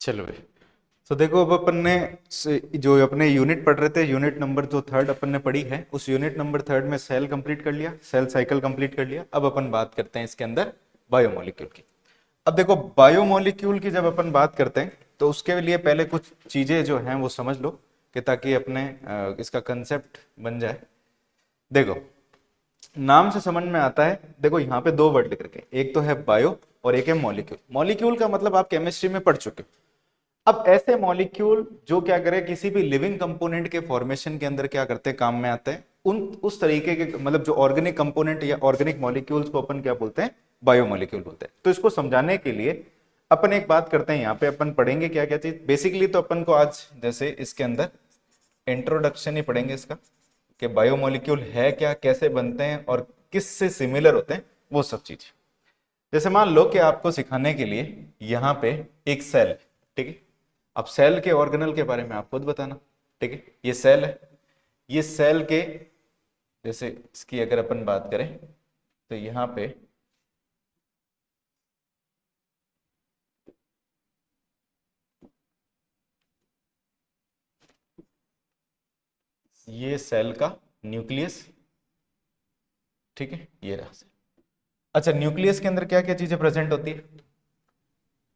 चलो भाई। तो देखो अब अपन ने जो अपने यूनिट पढ़ रहे थे, यूनिट नंबर जो थर्ड अपन ने पढ़ी है, उस यूनिट नंबर थर्ड में सेल कंप्लीट कर लिया, सेल साइकिल कंप्लीट कर लिया। अब अपन बात करते हैं इसके अंदर बायोमोलिक्यूल की। अब देखो बायोमोलिक्यूल की जब अपन बात करते हैं तो उसके लिए पहले कुछ चीजें जो हैं वो समझ लो कि ताकि अपने इसका कंसेप्ट बन जाए। देखो नाम से समझ में आता है, देखो यहाँ पे दो वर्ड लिख रखे हैं, एक तो है बायो और एक है मॉलिक्यूल। मॉलिक्यूल का मतलब आप केमिस्ट्री में पढ़ चुके हो। अब ऐसे मॉलिक्यूल जो क्या करे, किसी भी लिविंग कंपोनेंट के फॉर्मेशन के अंदर क्या करते हैं, काम में आते हैं। उन उस तरीके के मतलब जो ऑर्गेनिक कंपोनेंट या ऑर्गेनिक मॉलिक्यूल्स को अपन क्या बोलते हैं, बायोमोलिक्यूल बोलते हैं। तो इसको समझाने के लिए अपन एक बात करते हैं, यहाँ पे अपन पढ़ेंगे क्या क्या चीज। बेसिकली तो अपन को आज जैसे इसके अंदर इंट्रोडक्शन ही पढ़ेंगे इसका, कि बायोमोलिक्यूल है क्या, कैसे बनते हैं और किससे सिमिलर होते हैं, वो सब चीज। जैसे मान लो कि आपको सिखाने के लिए यहाँ पे एक सेल है, ठीक है। अब सेल के ऑर्गेनल के बारे में आप खुद बताना, ठीक है। ये सेल है, ये सेल के जैसे इसकी अगर अपन बात करें तो यहाँ पे ये सेल का न्यूक्लियस, ठीक है, ये रहा सेल। अच्छा, न्यूक्लियस के अंदर क्या क्या चीजें प्रेजेंट होती है,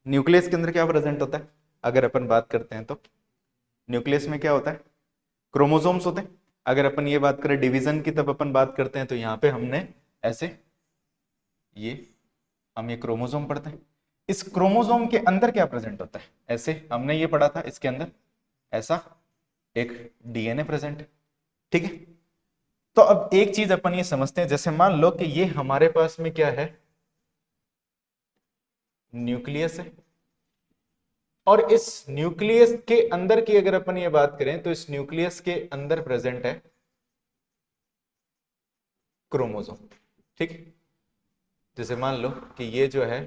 न्यूक्लियस के अंदर क्या प्रेजेंट होता है अगर अपन बात करते हैं तो न्यूक्लियस में क्या होता है, क्रोमोसोम्स होते हैं। अगर अपन ये बात करें डिवीजन की, तब अपन बात करते हैं तो यहाँ पे हमने ऐसे ये हम ये क्रोमोसोम पढ़ते हैं। इस क्रोमोसोम के अंदर क्या प्रेजेंट होता है, ऐसे हमने ये पढ़ा था, इसके अंदर ऐसा एक डीएनए प्रेजेंट है, ठीक है। तो अब एक चीज अपन ये समझते हैं, जैसे मान लो कि ये हमारे पास में क्या है, न्यूक्लियस है। और इस न्यूक्लियस के अंदर की अगर अपन ये बात करें तो इस न्यूक्लियस के अंदर प्रेजेंट है क्रोमोसोम, ठीक है। जैसे मान लो कि ये जो है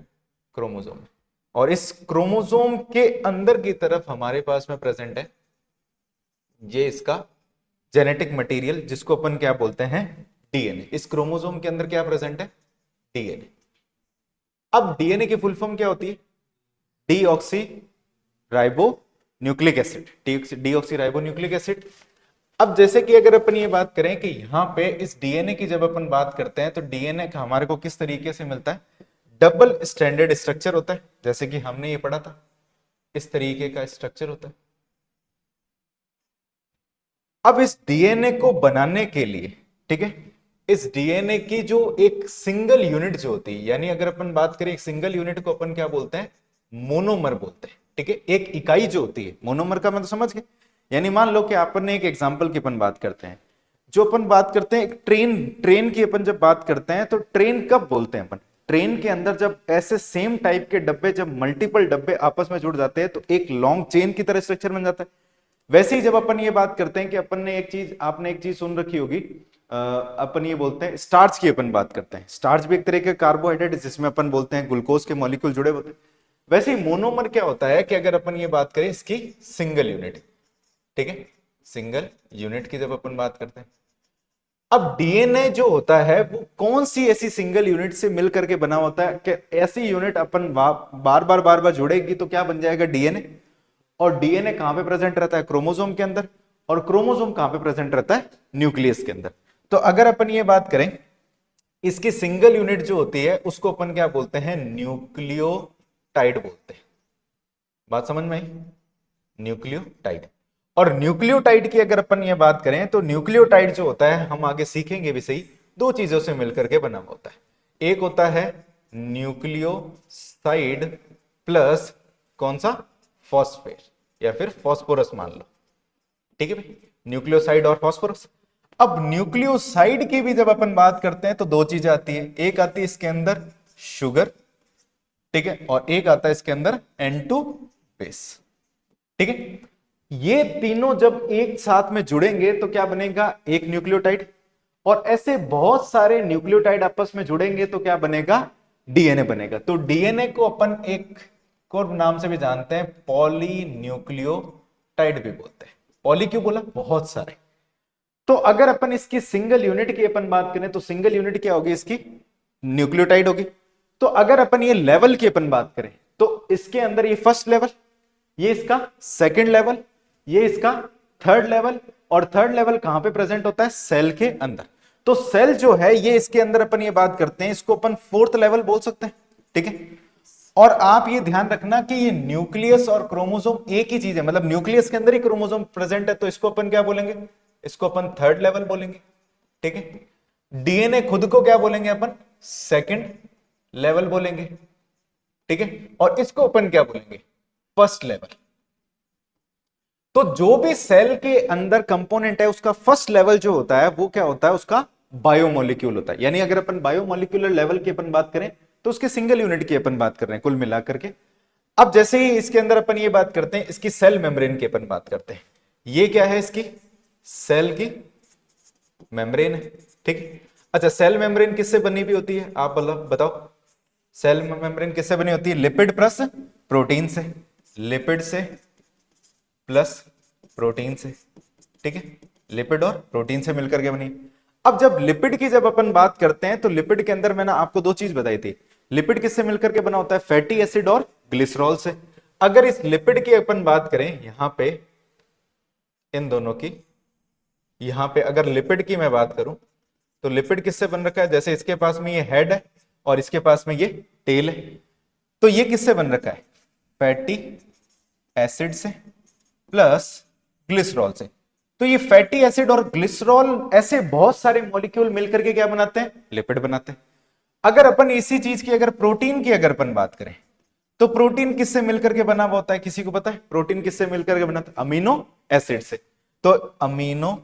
क्रोमोसोम है, और इस क्रोमोसोम के अंदर की तरफ हमारे पास में प्रेजेंट है ये इसका जेनेटिक मटेरियल, जिसको अपन क्या बोलते हैं, डीएनए। इस क्रोमोसोम के अंदर क्या प्रेजेंट है, डीएनए। अब डीएनए की फुल फॉर्म क्या होती है, deoxy ribo nucleic acid, deoxy ribo nucleic acid. अब जैसे कि अगर अपन ये बात करें कि यहां पे इस डीएनए की जब अपन बात करते हैं तो डीएनए का हमारे को किस तरीके से मिलता है, डबल स्टैंडर्ड स्ट्रक्चर होता है, जैसे कि हमने ये पढ़ा था, इस तरीके का स्ट्रक्चर होता है। अब इस डीएनए को बनाने के लिए, ठीक है, इस डीएनए की जो एक सिंगल यूनिट जो होती है, यानी अगर अपन बात करें एक सिंगल यूनिट को अपन क्या बोलते हैं, मोनोमर बोलते हैं, ठीक है। एक इकाई जो होती है, मोनोमर का मतलब समझ गए। यानी मान लो कि अपन ने एक एग्जांपल की अपन बात करते हैं, जो अपन बात करते हैं एक ट्रेन, ट्रेन की अपन जब बात करते हैं तो ट्रेन कब बोलते हैं अपन, ट्रेन के अंदर जब ऐसे सेम टाइप के डब्बे, जब मल्टीपल डब्बे आपस में जुड़ जाते हैं तो एक लॉन्ग चेन की तरह स्ट्रक्चर बन जाता है। वैसे ही जब अपन ये बात करते हैं कि अपन ने एक चीज, आपने एक चीज सुन रखी होगी, अपन ये बोलते हैं स्टार्च की अपन बात करते हैं, स्टार्च भी एक तरह का कार्बोहाइड्रेट जिसमें अपन बोलते हैं ग्लूकोज के मॉलिक्यूल जुड़े होते हैं। वैसे ही मोनोमर क्या होता है कि अगर अपन ये बात करें इसकी सिंगल यूनिट, ठीक है, सिंगल यूनिट की जब अपन बात करते हैं, अब डीएनए जो होता है वो कौन सी ऐसी सिंगल यूनिट से मिल करके बना होता है कि ऐसी यूनिट अपन बार बार जुड़ेगी तो क्या बन जाएगा, डीएनए। और डीएनए कहां पे प्रेजेंट रहता है, क्रोमोसोम के अंदर। और क्रोमोसोम कहां पे प्रेजेंट रहता है, न्यूक्लियस के अंदर। तो अगर अपन ये बात करें, इसकी सिंगल यूनिट जो होती है उसको अपन क्या बोलते हैं, न्यूक्लियोटाइड बोलते हैं। बात समझ में आई, न्यूक्लियोटाइड। और न्यूक्लियोटाइड की अगर अपन ये बात करें तो न्यूक्लियोटाइड जो होता है, हम आगे सीखेंगे भी सही, दो चीजों से मिलकर के बना हुआ होता है। एक होता है न्यूक्लियोसाइड प्लस कौन सा, फॉस्फेट या फिर फॉस्फोरस मान लो, ठीक है भाई, न्यूक्लियोसाइड और फॉस्फोरस। अब न्यूक्लियोसाइड की भी जब अपन बात करते हैं तो दो चीजें आती है, एक आती है इसके अंदर शुगर, ठीक है, और एक आता है इसके अंदर N2 बेस, ठीक है। ये तीनों जब एक साथ में जुड़ेंगे तो क्या बनेगा, एक न्यूक्लियोटाइड। और ऐसे बहुत सारे न्यूक्लियोटाइड आपस में जुड़ेंगे तो क्या बनेगा, डीएनए बनेगा। तो डीएनए को अपन एक और नाम से भी जानते हैं, पॉलीन्यूक्लियोटाइड भी बोलते हैं। पॉली क्यों बोला, बहुत सारे। तो अगर अपन इसकी सिंगल यूनिट की अपन बात करें तो सिंगल यूनिट क्या होगी, इसकी न्यूक्लियोटाइड होगी। तो अगर अपन ये लेवल की अपन बात करें तो इसके अंदर ये फर्स्ट लेवल, ये इसका सेकंड लेवल, ये इसका थर्ड लेवल, और थर्ड लेवल कहां पे प्रेजेंट होता है? सेल के अंदर। तो सेल जो है ये इसके अंदर अपन ये बात करते हैं, इसको अपन फोर्थ लेवल बोल सकते हैं, ठीक है। और आप ये ध्यान रखना कि ये न्यूक्लियस और क्रोमोसोम एक ही चीज है, मतलब न्यूक्लियस के अंदर ही क्रोमोसोम प्रेजेंट है, तो इसको अपन क्या बोलेंगे? इसको अपन थर्ड लेवल बोलेंगे, ठीक है। डीएनए खुद को क्या बोलेंगे अपन? सेकंड लेवल बोलेंगे, ठीक है। और इसको अपन क्या बोलेंगे? First level. तो जो भी सेल के अंदर कंपोनेंट है उसका फर्स्ट लेवल जो होता है वो क्या होता है? उसका बायोमोलिक्यूल होता है। यानी अगर अपन बायोमोलिक्यूलर लेवल की अपन बात करें तो उसके सिंगल यूनिट की अपन बात कर रहे हैं कुल मिलाकर के। अब जैसे ही इसके अंदर अपन ये बात करते हैं, इसकी सेल मेम्ब्रेन की अपन बात करते हैं। ये क्या है? इसकी सेल की मेम्ब्रेन है, ठीक है। अच्छा, सेल मेम्ब्रेन किससे बनी हुई होती है? आप बताओ, सेल मेम्ब्रेन किससे बनी होती है? लिपिड प्लस प्रोटीन से, लिपिड से प्लस प्रोटीन से, ठीक है। लिपिड और प्रोटीन से मिलकर के बनी। अब जब लिपिड की जब अपन बात करते हैं तो लिपिड के अंदर मैंने आपको दो चीज बताई थी। लिपिड किससे मिलकर के बना होता है? फैटी एसिड और ग्लिसरॉल से। अगर इस लिपिड की अपन बात करें यहां पे, इन दोनों की, यहां पे अगर लिपिड की मैं बात करूं तो लिपिड किससे बन रखा है? जैसे इसके पास में ये हेड है और इसके पास में ये टेल है, तो ये किससे बन रखा है? फैटी एसिड से प्लस ग्लिसरॉल से। तो ये फैटी एसिड और ग्लिसरॉल ऐसे बहुत सारे मॉलिक्यूल मिलकर के क्या बनाते हैं? लिपिड बनाते हैं। अगर अपन इसी चीज की अगर प्रोटीन की अगर अपन बात करें तो प्रोटीन किससे मिलकर के बना हुआ होता है? किसी को पता है प्रोटीन किससे मिलकर के बना? अमीनो एसिड से। तो अमीनो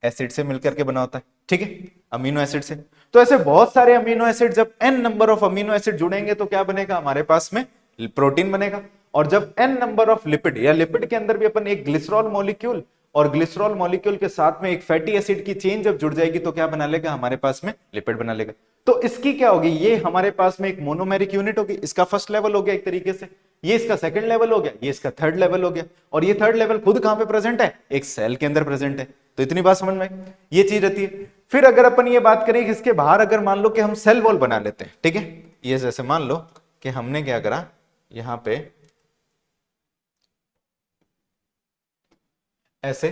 एसिड से मिलकर के बना होता है, ठीक है, अमीनो एसिड से। तो ऐसे बहुत सारे अमीनो एसिड, जब n number of amino acid जुड़ेंगे तो क्या बनेगा? हमारे पास में प्रोटीन बनेगा। और जब n नंबर ऑफ लिपिड, या लिपिड के अंदर भी अपन एक ग्लिसरॉल मॉलिक्यूल और ग्लिसरॉल मॉलिक्यूल के साथ में एक फैटी एसिड की चेन जब जुड़ जाएगी तो क्या बना लेगा? हमारे पास में लिपिड बना लेगा। तो इसकी क्या होगी? ये हमारे पास में एक मोनोमेरिक यूनिट होगी। इसका फर्स्ट लेवल हो गया एक तरीके से, ये इसका सेकंड लेवल हो गया, ये इसका थर्ड लेवल हो गया। और ये थर्ड लेवल खुद कहां पे प्रेजेंट है? एक सेल के अंदर प्रेजेंट है। तो इतनी बात समझ में आई, ये चीज रहती है। फिर अगर अपन ये बात करें कि इसके बाहर अगर मान लो कि हम सेल वॉल बना लेते हैं, ठीक है। ये जैसे मान लो कि हमने क्या करा, यहां पे ऐसे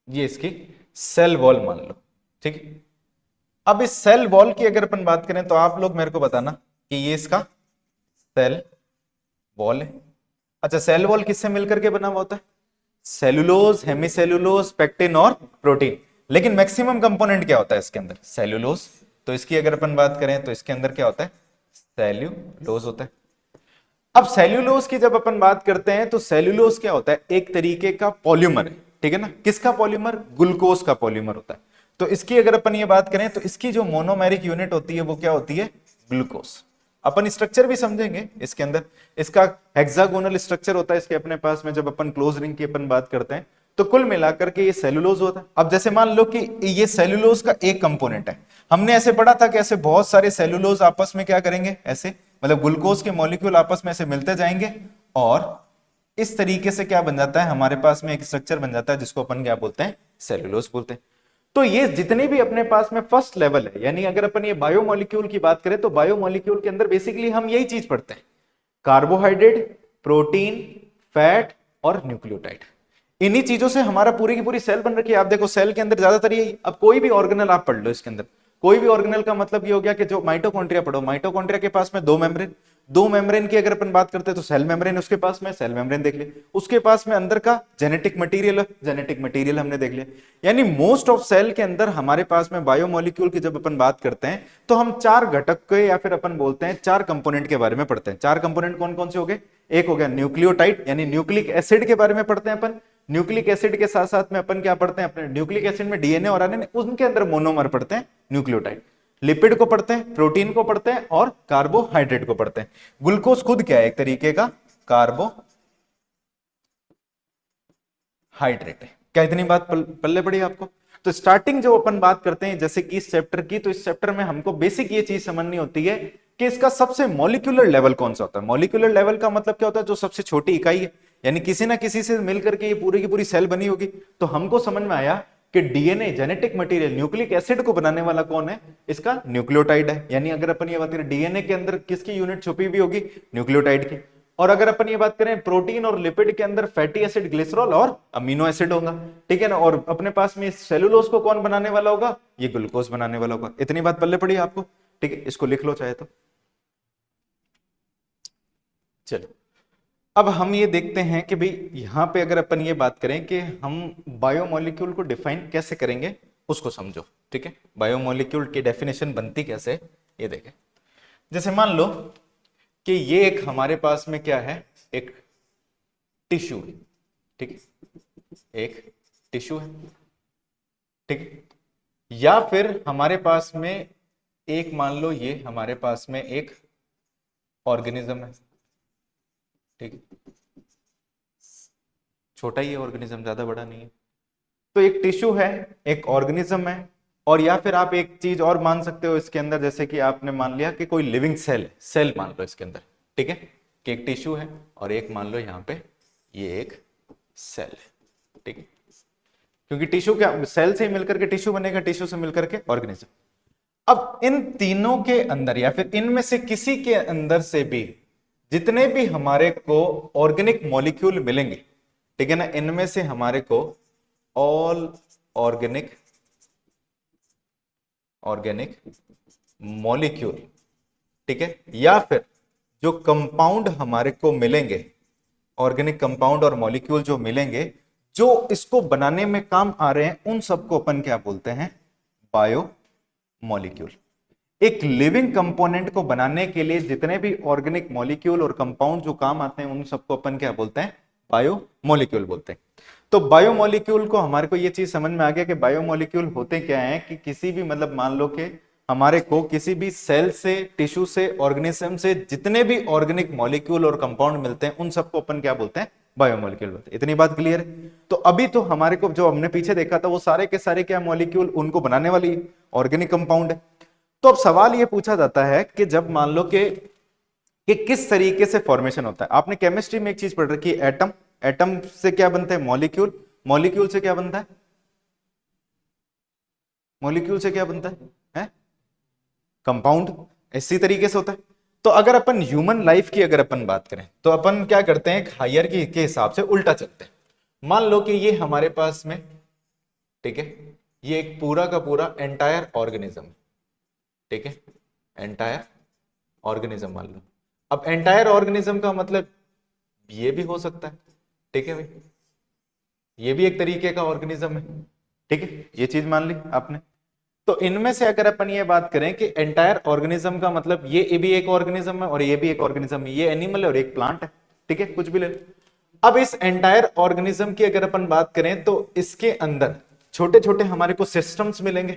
ये इसकी सेल वॉल मान लो, ठीक है। अब इस सेल वॉल की अगर अपन बात करें तो आप लोग मेरे को बताना कि ये इसका सेल वॉल है। अच्छा, सेल वॉल किससे मिलकर के बना हुआ होता है? सेलुलोज, हेमीसेलुलोज, पेक्टिन और प्रोटीन। लेकिन मैक्सिमम कंपोनेंट क्या होता है इसके अंदर? सेलुलोज। तो इसकी अगर अपन बात करें तो इसके अंदर क्या होता है? सेल्यूलोज होता है। अब सेल्यूलोज की जब अपन बात करते हैं तो सेल्यूलोज क्या होता है? एक तरीके का पॉलीमर है, ठीक है ना। किसका पॉलीमर? ग्लूकोज का पॉलीमर होता है। तो इसकी अगर अपन ये बात करें तो इसकी जो मोनोमेरिक यूनिट होती है वो क्या होती है? ग्लूकोज। अपन स्ट्रक्चर भी समझेंगे इसके अंदर। इसका हेक्सागोनल स्ट्रक्चर होता है इसके अपने पास में, जब अपन क्लोज रिंग की अपन बात करते हैं तो कुल मिलाकर के ये सेलुलोज होता है। अब जैसे मान लो कि ये सेलुलोज का एक कंपोनेंट है, हमने ऐसे पढ़ा था कि ऐसे बहुत सारे सेलुलोज आपस में क्या करेंगे? ऐसे, मतलब ग्लूकोज के मॉलिक्यूल आपस में ऐसे मिलते जाएंगे और इस तरीके से क्या बन जाता है? हमारे पास में एक स्ट्रक्चर बन जाता है जिसको अपन क्या बोलते हैं? सेलुलोज बोलते हैं। तो ये जितने भी अपने पास में फर्स्ट लेवल है, यानी अगर अपन ये बायोमोलिक्यूल की बात करें तो बायोमोलिक्यूल के अंदर बेसिकली हम यही चीज पढ़ते हैं, कार्बोहाइड्रेट, प्रोटीन, फैट और न्यूक्लियोटाइड। इन्हीं चीजों से हमारा पूरी की पूरी सेल बन रखी है। आप देखो सेल के अंदर ज्यादातर यही। अब कोई भी ऑर्गेनल आप पढ़ लो इसके अंदर, कोई भी ऑर्गेनल का मतलब ये हो गया कि जो माइटोकॉन्ड्रिया पढ़ो, माइटोकॉन्ड्रिया के पास में दो मेम्ब्रेन की अगर अपन बात करते हैं तो सेल मेम्ब्रेन उसके पास में, सेल मेम्ब्रेन देख लिया। उसके पास में अंदर का जेनेटिक मटेरियल हमने देख लिया। यानी मोस्ट ऑफ सेल के अंदर हमारे पास में बायोमोलिक्यूल की जब अपन बात करते हैं तो हम चार घटक के, या फिर अपन बोलते हैं चार कंपोनेंट के बारे में पढ़ते हैं। चार कंपोनेंट कौन कौन से हो गए? एक हो गया न्यूक्लियोटाइड, यानी न्यूक्लिक एसिड के बारे में पढ़ते हैं अपन। न्यूक्लिक एसिड के साथ साथ में अपन क्या पढ़ते हैं? अपने न्यूक्लिक एसिड में डीएनए और आरएनए, उनके अंदर मोनोमर पढ़ते हैं न्यूक्लियोटाइड। लिपिड को पढ़ते हैं, प्रोटीन को पढ़ते हैं और कार्बोहाइड्रेट को पढ़ते हैं। ग्लूकोज खुद क्या है? एक तरीके का कार्बोहाइड्रेट है। क्या इतनी बात पल्ले पड़ी आपको? तो स्टार्टिंग जो अपन बात करते हैं जैसे कि इस चैप्टर की, तो इस चैप्टर में हमको बेसिक ये चीज समझनी होती है कि इसका सबसे मॉलिक्यूलर लेवल कौन सा होता है। मॉलिक्यूलर लेवल का मतलब क्या होता है? जो सबसे छोटी इकाई है, यानी किसी ना किसी से मिलकर के ये पूरी की पूरी सेल बनी होगी। तो हमको समझ में आया कि DNA genetic material nucleic acid को बनाने वाला कौन है, इसका न्यूक्लियोटाइड है। यानी अगर अपन ये बात करें डीएनए के अंदर किसकी यूनिट छुपी हुई होगी, न्यूक्लियोटाइड की। और अगर अपन ये बात करें प्रोटीन और लिपिड के अंदर फैटी एसिड, ग्लिसरॉल और अमीनो एसिड होगा, ठीक है ना। और अपने पास में सेलुलोज को कौन बनाने वाला होगा, ये ग्लूकोज बनाने वाला होगा। इतनी बात पल्ले पड़ी आपको, ठीक है, इसको लिख लो चाहे तो। चलो अब हम ये देखते हैं कि भाई यहां पे अगर अपन ये बात करें कि हम बायोमोलिक्यूल को डिफाइन कैसे करेंगे, उसको समझो, ठीक है। बायोमोलिक्यूल की डेफिनेशन बनती कैसे, ये देखें। जैसे मान लो कि ये एक हमारे पास में क्या है, एक टिश्यू है, ठीक है, एक टिश्यू है, ठीक है। या फिर हमारे पास में एक मान लो ये हमारे पास में एक ऑर्गेनिज्म है, ठीक है, छोटा ही है ऑर्गेनिज्म, ज्यादा बड़ा नहीं है। तो एक टिश्यू है, एक ऑर्गेनिज्म है, और या फिर आप एक चीज और मान सकते हो इसके अंदर, जैसे कि आपने मान लिया कि कोई लिविंग सेल, सेल मान लो इसके अंदर, ठीक है, कि एक टिश्यू है और एक मान लो यहां पे ये एक सेल है, ठीक है। क्योंकि टिश्यू क्या, सेल से ही मिलकर के टिश्यू बनेगा, टिश्यू से मिलकर के ऑर्गेनिज्म। अब इन तीनों के अंदर या फिर इनमें से किसी के अंदर से भी जितने भी हमारे को ऑर्गेनिक मॉलिक्यूल मिलेंगे, ठीक है ना, इनमें से हमारे को ऑल ऑर्गेनिक मॉलिक्यूल, ठीक है, या फिर जो कंपाउंड हमारे को मिलेंगे, ऑर्गेनिक कंपाउंड और मॉलिक्यूल जो मिलेंगे, जो इसको बनाने में काम आ रहे हैं, उन सबको अपन क्या बोलते हैं, बायो मॉलिक्यूल। एक लिविंग कंपोनेंट को बनाने के लिए जितने भी ऑर्गेनिक मॉलिक्यूल और कंपाउंड जो काम आते हैं, उन सबको अपन क्या बोलते हैं, बायोमोलिक्यूल बोलते हैं। तो बायोमोलिक्यूल को हमारे को ये चीज समझ में आ गया कि बायोमोलिक्यूल होते क्या हैं, कि किसी भी मतलब मान लो कि हमारे को किसी भी सेल से, टिश्यू से, ऑर्गेनिज्म से जितने भी ऑर्गेनिक मॉलिक्यूल और कंपाउंड मिलते हैं, उन सबको अपन क्या बोलते हैं, बायोमोलिक्यूल बोलते हैं। इतनी बात क्लियर है। तो अभी तो हमारे को जो हमने पीछे देखा था वो सारे के सारे क्या मॉलिक्यूल, उनको बनाने वाली ऑर्गेनिक कंपाउंड है। तो अब सवाल ये पूछा जाता है कि जब मान लो कि किस तरीके से फॉर्मेशन होता है। आपने केमिस्ट्री में एक चीज पढ़ रखी है, एटम, एटम से क्या बनता है, मॉलिक्यूल, मॉलिक्यूल से क्या बनता है, मॉलिक्यूल से क्या बनता है, कंपाउंड। इसी तरीके से होता है। तो अगर अपन ह्यूमन लाइफ की अगर अपन बात करें, तो अपन क्या करते हैं, हायरार्की के हिसाब से उल्टा चलते हैं। मान लो कि ये हमारे पास में, ठीक है, ये एक पूरा का पूरा एंटायर ऑर्गेनिज्म, ठीक है, एंटायर ऑर्गेनिज्म मान लो। अब एंटायर ऑर्गेनिज्म का मतलब ये भी हो सकता है, ठीक है भाई, ये भी एक तरीके का ऑर्गेनिज्म है, ठीक है, ये चीज मान ली आपने। तो इनमें से अगर अपन ये बात करें कि एंटायर ऑर्गेनिज्म का मतलब ये भी एक ऑर्गेनिज्म है और ये भी एक ऑर्गेनिज्म है, ये एनिमल है और एक प्लांट है, ठीक है, कुछ भी ले लो। अब इस एंटायर ऑर्गेनिज्म की अगर अपन बात करें तो इसके अंदर छोटे छोटे हमारे को सिस्टम्स मिलेंगे।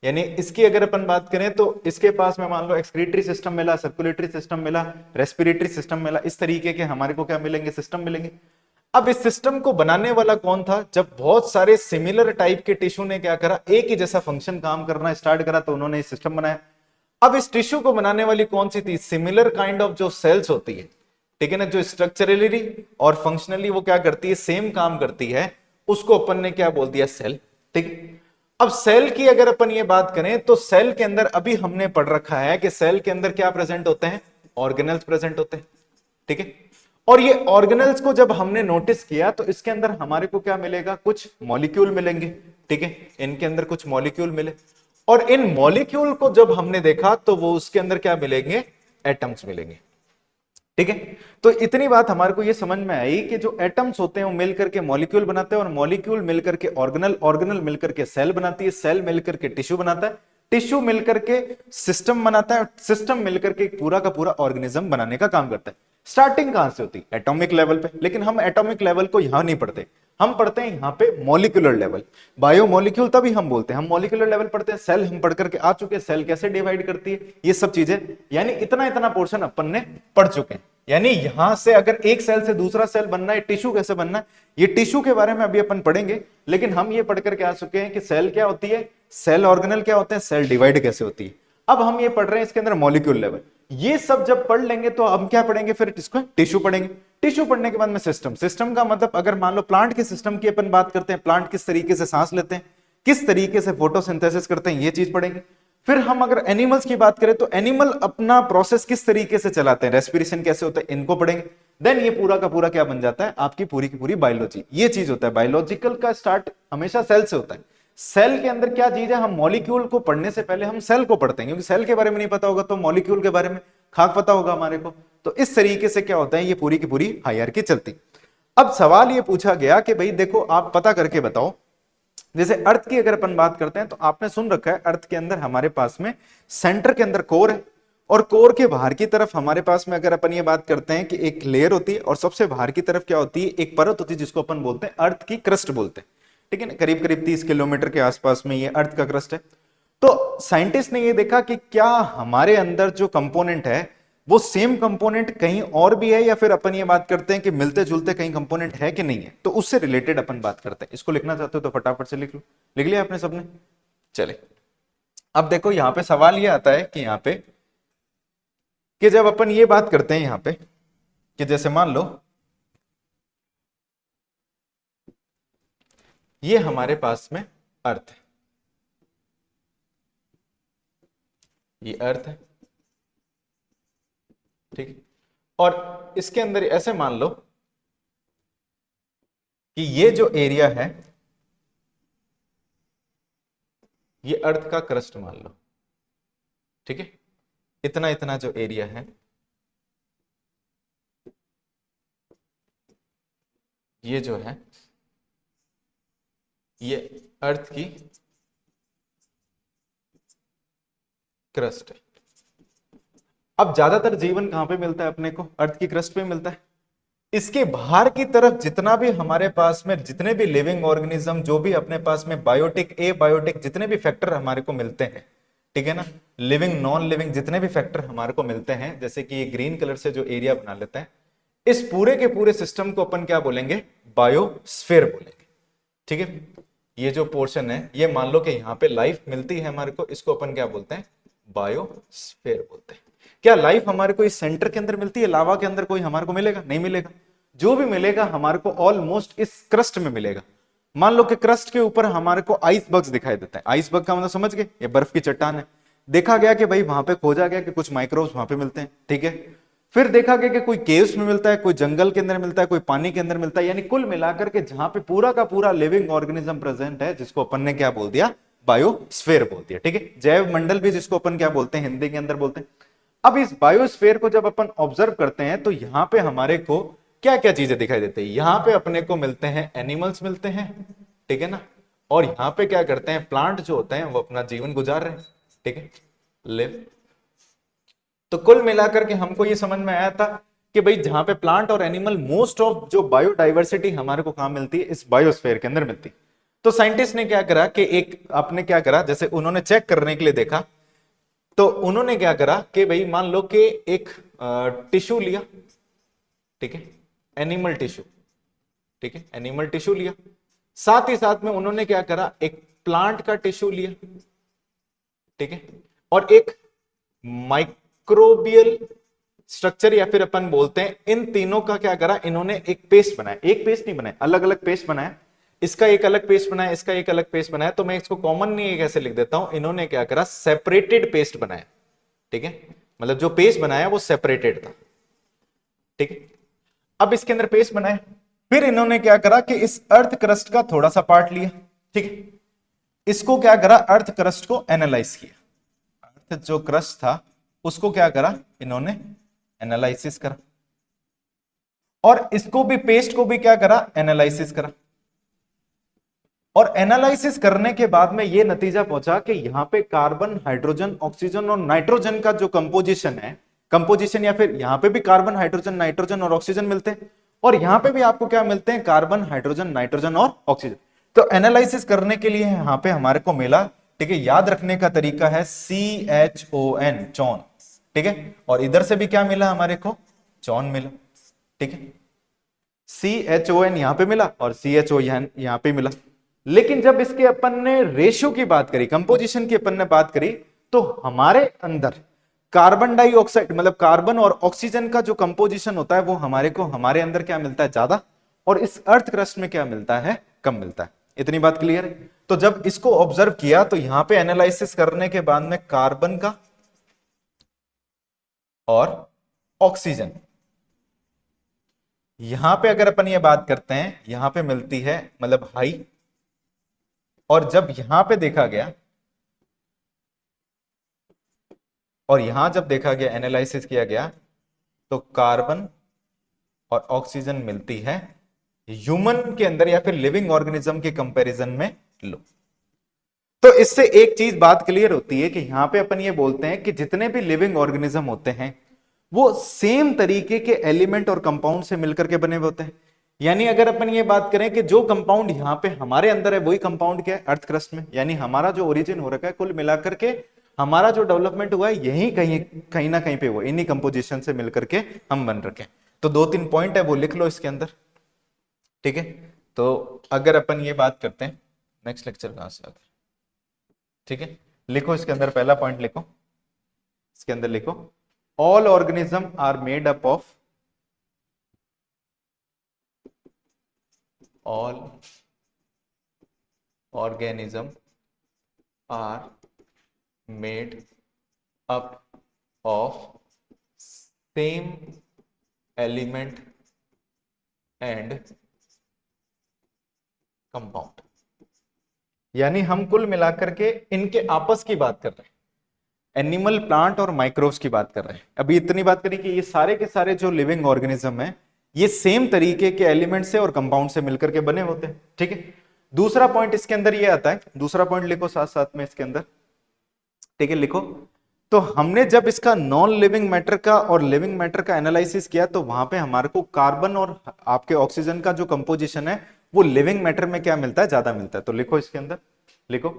यानी इसकी अगर अपन बात करें तो इसके पास में मान लो एक्सक्रीटरी सिस्टम मिला, सर्कुलेटरी सिस्टम मिला, रेस्पिरेटरी सिस्टम मिला, इस तरीके के हमारे को क्या मिलेंगे, सिस्टम मिलेंगे। अब इस सिस्टम को बनाने वाला कौन था, जब बहुत सारे सिमिलर टाइप के टिश्यू ने क्या करा, एक ही जैसा फंक्शन काम करना स्टार्ट करा, तो उन्होंने सिस्टम बनाया। अब इस टिश्यू को बनाने वाली कौन सी थी, सिमिलर काइंड ऑफ जो सेल्स होती है, ठीक है ना, जो स्ट्रक्चरली और फंक्शनली वो क्या करती है, सेम काम करती है, उसको अपन ने क्या बोल दिया, सेल, ठीक। अब सेल की अगर अपन ये बात करें तो सेल के अंदर अभी हमने पढ़ रखा है कि सेल के अंदर क्या प्रेजेंट होते हैं, ऑर्गेनेल्स प्रेजेंट होते हैं, ठीक है। और ये ऑर्गेनेल्स को जब हमने नोटिस किया तो इसके अंदर हमारे को क्या मिलेगा, कुछ मॉलिक्यूल मिलेंगे, ठीक है, इनके अंदर कुछ मॉलिक्यूल मिले। और इन मॉलिक्यूल को जब हमने देखा तो वो उसके अंदर क्या मिलेंगे, एटम्स मिलेंगे, ठीक है। तो इतनी बात हमारे को ये समझ में आई कि जो एटम्स होते हैं वो मिलकर के मॉलिक्यूल बनाते हैं, और मॉलिक्यूल मिलकर के ऑर्गेनल, ऑर्गेनल मिलकर के सेल बनाती है, सेल मिलकर के टिश्यू बनाता है, टिश्यू मिलकर के सिस्टम बनाता है, सिस्टम मिलकर के पूरा का पूरा ऑर्गेनिज्म बनाने का काम करता है। स्टार्टिंग कहां से होती है, एटॉमिक लेवल पे, लेकिन हम एटॉमिक लेवल को यहां नहीं पढ़ते, हम पढ़ते हैं यहां पे मॉलिक्यूलर लेवल। बायोमॉलिक्यूल तभी हम बोलते हैं, हम मॉलिक्यूलर लेवल पढ़ते हैं, सेल हम पढ़ करके आ चुके हैं, सेल कैसे डिवाइड करती है, ये सब चीजें, यानी इतना इतना पोर्शन अपन ने पढ़ चुके हैं। यानी यहां से अगर एक सेल से दूसरा सेल बनना है, टिश्यू कैसे बनना है, ये टिश्यू के बारे में अभी अपन पढ़ेंगे, लेकिन हम ये पढ़ करके आ चुके हैं कि सेल क्या होती है, सेल ऑर्गेनल क्या होते हैं, सेल डिवाइड कैसे होती है। अब हम ये पढ़ रहे हैं इसके अंदर मॉलिक्यूल लेवल। ये सब जब पढ़ लेंगे तो हम क्या पढ़ेंगे, फिर इसको टिश्यू पढ़ेंगे। टिश्यू पढ़ने के बाद में सिस्टम, सिस्टम का मतलब अगर मान लो प्लांट के सिस्टम की अपन बात करते हैं, प्लांट किस तरीके से सांस लेते हैं, किस तरीके से फोटोसिंथेसिस करते हैं ये चीज पढ़ेंगे। फिर हम अगर एनिमल्स की बात करें तो एनिमल अपना प्रोसेस किस तरीके से चलाते हैं, रेस्पिरेशन कैसे होता है, इनको पढ़ेंगे। देन ये पूरा का पूरा क्या बन जाता है, आपकी पूरी की पूरी बायोलॉजी। ये चीज होता है, बायोलॉजिकल का स्टार्ट हमेशा सेल से होता है। सेल के अंदर क्या चीज है, हम मॉलिक्यूल को पढ़ने से पहले हम सेल को पढ़ते हैं, क्योंकि सेल के बारे में नहीं पता होगा तो मॉलिक्यूल के बारे में खाक पता होगा हमारे को। तो इस तरीके से क्या होता है, ये पूरी की पूरी हायरार्की चलती। अब सवाल ये पूछा गया कि भाई देखो आप पता करके बताओ, जैसे अर्थ की अगर अपन बात करते हैं तो आपने सुन रखा है अर्थ के अंदर हमारे पास में सेंटर के अंदर कोर है, और कोर के बाहर की तरफ हमारे पास में अगर अपन ये बात करते हैं कि एक लेयर होती है, और सबसे बाहर की तरफ क्या होती है, एक परत होती है जिसको अपन बोलते हैं अर्थ की क्रस्ट बोलते हैं। ठीक है ना, करीब करीब 30 किलोमीटर के आसपास में ये अर्थ का क्रस्ट है। तो साइंटिस्ट ने ये देखा कि क्या हमारे अंदर जो कंपोनेंट है वो सेम कंपोनेंट कहीं और भी है, या फिर अपन ये बात करते हैं कि मिलते जुलते कहीं कंपोनेंट है कि नहीं है। तो उससे रिलेटेड अपन बात करते हैं। इसको लिखना चाहते हो तो फटाफट से लिख लो। लिख लिया आपने सबने? चले, अब देखो यहां पे सवाल ये आता है कि यहां पे कि जब अपन ये बात करते हैं यहां पे कि जैसे मान लो ये हमारे पास में अर्थ है, ये अर्थ है, ठीक है, और इसके अंदर ऐसे मान लो कि ये जो एरिया है ये अर्थ का क्रस्ट मान लो, ठीक है, इतना इतना जो एरिया है ये जो है ये अर्थ की क्रस्ट है। अब ज्यादातर जीवन कहां पे मिलता है अपने को, अर्थ की क्रस्ट पे मिलता है। इसके बाहर की तरफ जितना भी हमारे पास में जितने भी लिविंग ऑर्गेनिज्म, जो भी अपने पास में बायोटिक ए बायोटिक जितने भी फैक्टर हमारे को मिलते हैं, ठीक है ना, लिविंग नॉन लिविंग जितने भी फैक्टर हमारे को मिलते हैं, जैसे कि ये ग्रीन कलर से जो एरिया बना लेते हैं, इस पूरे के पूरे सिस्टम को अपन क्या बोलेंगे, बायोस्फीयर बोलेंगे। ठीक है, ये जो पोर्शन है ये मान लो कि यहाँ पे लाइफ मिलती है हमारे को, इसको अपन क्या बोलते हैं, बायोस्फीयर बोलते हैं। क्या लाइफ हमारे को इस सेंटर के अंदर मिलती है, लावा के अंदर कोई हमारे को मिलेगा, नहीं मिलेगा। जो भी मिलेगा हमारे को ऑलमोस्ट इस क्रस्ट में मिलेगा। मान लो कि क्रस्ट के ऊपर हमारे को आइसबर्ग्स दिखाई देते हैं। आइसबर्ग का मतलब समझ गए, ये बर्फ की चट्टान है। देखा गया कि भाई वहां पे खोजा गया कि कुछ माइक्रोब्स वहां पे मिलते हैं, ठीक है। फिर देखा गया कि कोई केव्स में मिलता है, कोई जंगल के अंदर मिलता है, कोई पानी के अंदर मिलता है, यानी कुल मिलाकर के जहां पे पूरा का पूरा लिविंग ऑर्गेनिज्म प्रेजेंट है, जिसको अपन ने क्या बोल दिया, बायोस्फीयर बोल दिया। ठीक है, जैव मंडल भी जिसको अपन क्या बोलते हैं, हिंदी के अंदर बोलते हैं। अब इस बायोस्फीयर को जब अपन ऑब्जर्व करते हैं तो यहां पे हमारे को क्या क्या चीजें दिखाई देती है। यहां पे अपने को मिलते हैं एनिमल्स मिलते हैं, ठीक है ना, और यहां पे क्या करते हैं, प्लांट जो होते हैं वो अपना जीवन गुजार रहे हैं, ठीक है, लिव। तो कुल मिलाकर के हमको ये समझ में आया था कि भाई जहां पे प्लांट और एनिमल, मोस्ट ऑफ जो बायोडाइवर्सिटी हमारे को कहां मिलती है, इस बायोस्फीयर के अंदर मिलती है। तो साइंटिस्ट ने क्या करा कि एक आपने क्या करा, जैसे उन्होंने चेक करने के लिए देखा, तो उन्होंने क्या करा कि भाई मान लो कि एक टिश्यू लिया, ठीक है, एनिमल टिश्यू, ठीक है, एनिमल टिश्यू लिया, साथ ही साथ में उन्होंने क्या करा, एक प्लांट का टिश्यू लिया, ठीक है, और एक माइक्रोबियल स्ट्रक्चर या फिर अपन बोलते हैं, इन तीनों का क्या करा, इन्होंने एक पेस्ट बनाया। एक पेस्ट नहीं बनाया, अलग अलग पेस्ट बनाया। इसका एक अलग पेस्ट बनाया, इसका एक अलग पेस्ट बनाया। तो मैं इसको कॉमन नहीं कैसे लिख देता हूं, इन्होंने क्या करा, सेपरेटेड पेस्ट बनाया, ठीक है, मतलब जो पेस्ट बनाया वो सेपरेटेड था, ठीक है। अब इसके अंदर पेस्ट बनाया, फिर इन्होंने क्या करा कि इस अर्थ क्रस्ट का थोड़ा सा पार्ट लिया, ठीक है, इसको क्या करा, अर्थ क्रस्ट को एनालाइज किया। अर्थ जो क्रस्ट था उसको क्या करा, इन्होंने एनालिसिस करा, और इसको भी, पेस्ट को भी क्या करा, एनालिसिस करा। और एनालिसिस करने के बाद में यह नतीजा पहुंचा कि यहां पे कार्बन, हाइड्रोजन, ऑक्सीजन और नाइट्रोजन का जो कंपोजिशन है, कंपोजिशन या फिर यहां पे भी कार्बन, हाइड्रोजन, नाइट्रोजन और ऑक्सीजन मिलते हैं, और यहां पे भी आपको क्या मिलते हैं, कार्बन, हाइड्रोजन, नाइट्रोजन और ऑक्सीजन। तो एनालिसिस करने के लिए यहां पे हमारे को मिला, ठीक है, याद रखने का तरीका है CHON, चौन, ठीक है, और इधर से भी क्या मिला हमारे को, चौन मिला, ठीक है, CHON यहां पे मिला और CHON यहां पे मिला। लेकिन जब इसके अपन ने रेशियो की बात करी, कंपोजिशन की अपन ने बात करी, तो हमारे अंदर कार्बन डाइऑक्साइड, मतलब कार्बन और ऑक्सीजन का जो कंपोजिशन होता है वो हमारे को, हमारे अंदर क्या मिलता है, ज्यादा, और इस अर्थ क्रस्ट में क्या मिलता है, कम मिलता है। इतनी बात क्लियर है। तो जब इसको ऑब्जर्व किया तो यहां पे एनालिसिस करने के बाद में कार्बन का और ऑक्सीजन, यहां पे अगर अपन ये बात करते हैं यहां पे मिलती है मतलब हाई, और जब यहां पे देखा गया और यहां जब देखा गया एनालिसिस किया गया तो कार्बन और ऑक्सीजन मिलती है ह्यूमन के अंदर या फिर लिविंग ऑर्गेनिज्म के कंपैरिजन में लो। तो इससे एक चीज बात क्लियर होती है कि यहां पे अपन ये बोलते हैं कि जितने भी लिविंग ऑर्गेनिज्म होते हैं वो सेम तरीके के एलिमेंट और कंपाउंड से मिलकर के बने हुए होते हैं। यानी अगर अपन ये बात करें कि जो कंपाउंड यहां पे हमारे अंदर है वही कंपाउंड क्या है अर्थ क्रस्ट में, यानी हमारा जो ओरिजिन हो रखा है कुल मिलाकर के हमारा जो डेवलपमेंट हुआ है यही कहीं कहीं ना कहीं पे हुआ, इन्हीं कंपोजिशन से मिलकर के हम बन रखे हैं। तो दो तीन पॉइंट है वो लिख लो इसके अंदर, ठीक है। तो अगर अपन ये बात करते हैं नेक्स्ट लेक्चर कहां से आता है, ठीक है, लिखो इसके अंदर पहला पॉइंट लिखो, इसके अंदर लिखो all organism are made up of, all organism are made up of same element and compound. यानी हम कुल मिलाकर के इनके आपस की बात कर रहे हैं, एनिमल प्लांट और माइक्रोब्स की बात कर रहे हैं। अभी इतनी बात करें कि ये सारे के सारे जो लिविंग ऑर्गेनिज्म है ये सेम तरीके के एलिमेंट से और कंपाउंड से मिलकर के बने होते हैं, ठीक है। दूसरा पॉइंट इसके अंदर ये आता है, दूसरा पॉइंट लिखो साथ साथ में इसके अंदर, ठीक है, लिखो। तो हमने जब इसका नॉन लिविंग मैटर का और लिविंग मैटर का एनालिसिस किया तो वहां पे हमारे को कार्बन और आपके ऑक्सीजन का जो कंपोजिशन है वो लिविंग मैटर में क्या मिलता है, ज्यादा मिलता है। तो लिखो इसके अंदर, लिखो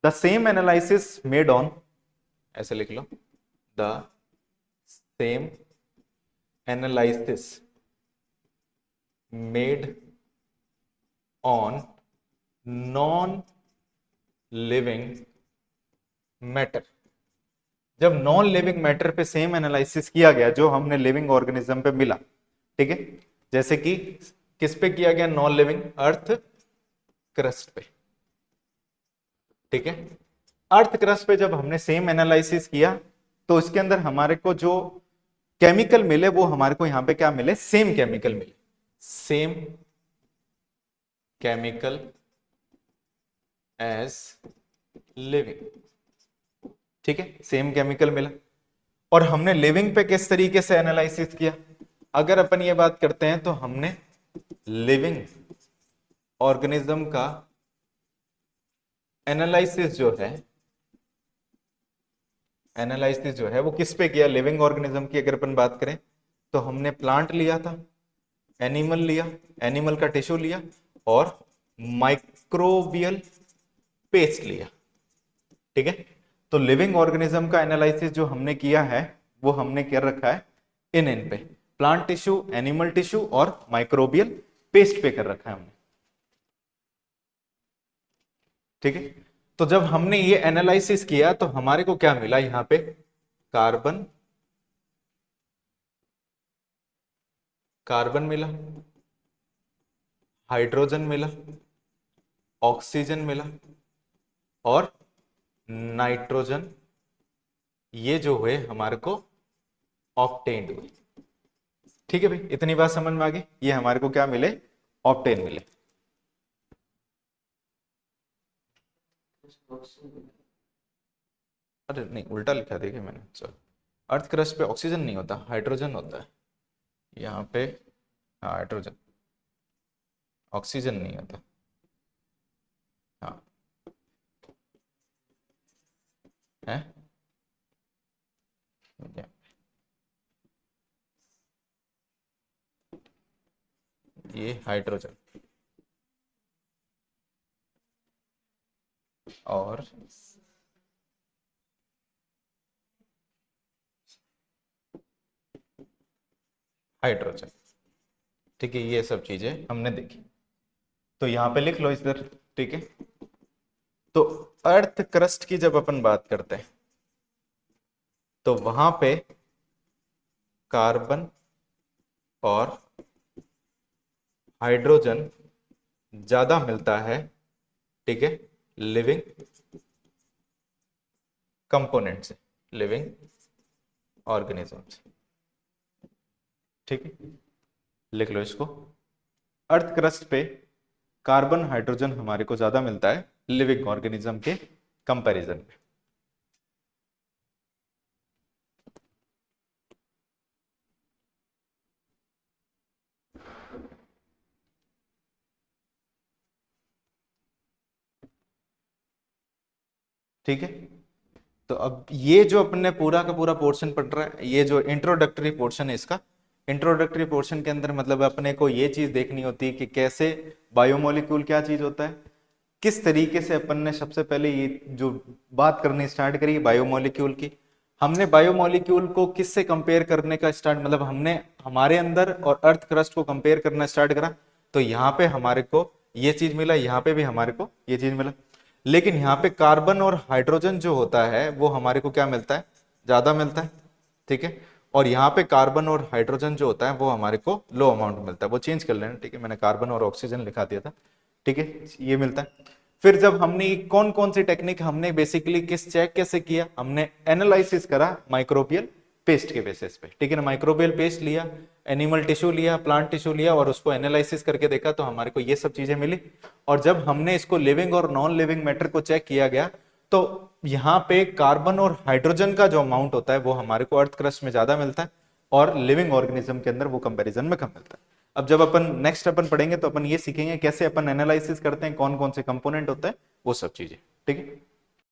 the same analysis made on, ऐसे लिख लो, the same analysis made on non living matter. जब नॉन लिविंग मैटर पे सेम एनालिसिस किया गया जो हमने लिविंग ऑर्गेनिज्म पे मिला, ठीक है, जैसे कि किस पे किया गया, नॉन लिविंग अर्थ क्रस्ट पे, ठीक है। अर्थ क्रस्ट पे जब हमने सेम एनालिसिस किया तो इसके अंदर हमारे को जो केमिकल मिले वो हमारे को यहां पे क्या मिले, सेम केमिकल मिले, सेम केमिकल एज लिविंग, ठीक है, सेम केमिकल मिला। और हमने लिविंग पे किस तरीके से एनालिसिस किया, अगर अपन ये बात करते हैं तो हमने लिविंग ऑर्गेनिज्म का एनालिसिस जो है वो किस पे किया, लिविंग ऑर्गेनिज्म की अगर अपन बात करें तो हमने प्लांट लिया था, एनिमल लिया, एनिमल का टिश्यू लिया और माइक्रोबियल पेस्ट लिया, ठीक है। तो लिविंग ऑर्गेनिज्म का एनालिसिस जो हमने किया है वो हमने क्या रखा है, इन पे प्लांट टिश्यू, एनिमल टिश्यू और माइक्रोबियल पेस्ट पे कर रखा है हमने, ठीक है। तो जब हमने ये एनालिसिस किया तो हमारे को क्या मिला, यहां पे कार्बन, कार्बन मिला, हाइड्रोजन मिला, ऑक्सीजन मिला और नाइट्रोजन, ये जो हुए हमारे को ऑब्टेन्ड हुए, ठीक है भाई। इतनी बात समझ में आ गई, ये हमारे को क्या मिले, ऑब्टेन मिले। अरे नहीं उल्टा लिखा, देखिए मैंने, चलो अर्थ क्रस्ट पे ऑक्सीजन नहीं होता, हाइड्रोजन होता है यहाँ पे, हाँ हाइड्रोजन, ऑक्सीजन नहीं होता, हाँ है, ये हाइड्रोजन और हाइड्रोजन, ठीक है, ये सब चीजें हमने देखी। तो यहां पे लिख लो इधर, ठीक है। तो अर्थ क्रस्ट की जब अपन बात करते हैं तो वहां पे कार्बन और हाइड्रोजन ज्यादा मिलता है, ठीक है, लिविंग कंपोनेंट से, लिविंग ऑर्गेनिज्म से, ठीक है। लिख लो इसको। अर्थ क्रस्ट पे कार्बन हाइड्रोजन हमारे को ज्यादा मिलता है लिविंग ऑर्गेनिज्म के कंपैरिजन में। ठीक है, तो अब ये जो अपने पूरा का पूरा पोर्शन पढ़ रहा है, ये जो इंट्रोडक्टरी पोर्शन है इसका, इंट्रोडक्टरी पोर्शन के अंदर मतलब अपने को ये चीज देखनी होती है कि कैसे बायोमोलिक्यूल क्या चीज होता है, किस तरीके से अपन ने सबसे पहले ये जो बात करनी स्टार्ट करी बायोमोलिक्यूल की, हमने बायोमोलिक्यूल को किससे कंपेयर करने का स्टार्ट, मतलब हमने हमारे अंदर और अर्थ क्रस्ट को कंपेयर करना स्टार्ट करा, तो यहाँ पे हमारे को ये चीज मिला, यहाँ पे भी हमारे को ये चीज मिला। लेकिन यहाँ पे कार्बन और हाइड्रोजन जो होता है वो हमारे को क्या मिलता है, ज्यादा मिलता है, ठीक है। और यहाँ पे कार्बन और हाइड्रोजन जो होता है वो हमारे को लो अमाउंट मिलता है, वो चेंज कर लेना, ठीक है, मैंने कार्बन और ऑक्सीजन लिखा दिया था, ठीक है, ये मिलता है। फिर जब हमने कौन कौन सी टेक्निक हमने बेसिकली किस चेक कैसे किया, हमने एनालिसिस करा माइक्रोबियल पेस्ट के बेसिस पे, ठीक है ना, माइक्रोबियल पेस्ट लिया, एनिमल टिश्यू लिया, प्लांट टिश्यू लिया और उसको एनालिसिस करके देखा तो हमारे को ये सब चीजें मिली। और जब हमने इसको लिविंग और नॉन लिविंग मैटर को चेक किया गया तो यहाँ पे कार्बन और हाइड्रोजन का जो अमाउंट होता है वो हमारे को अर्थ क्रस्ट में ज्यादा मिलता है और लिविंग ऑर्गेनिज्म के अंदर वो कंपैरिजन में कम मिलता है। अब जब अपन नेक्स्ट अपन पढ़ेंगे तो अपन ये सीखेंगे कैसे अपन एनालिसिस करते हैं, कौन कौन से कंपोनेंट होते हैं वो सब चीजें, ठीक है।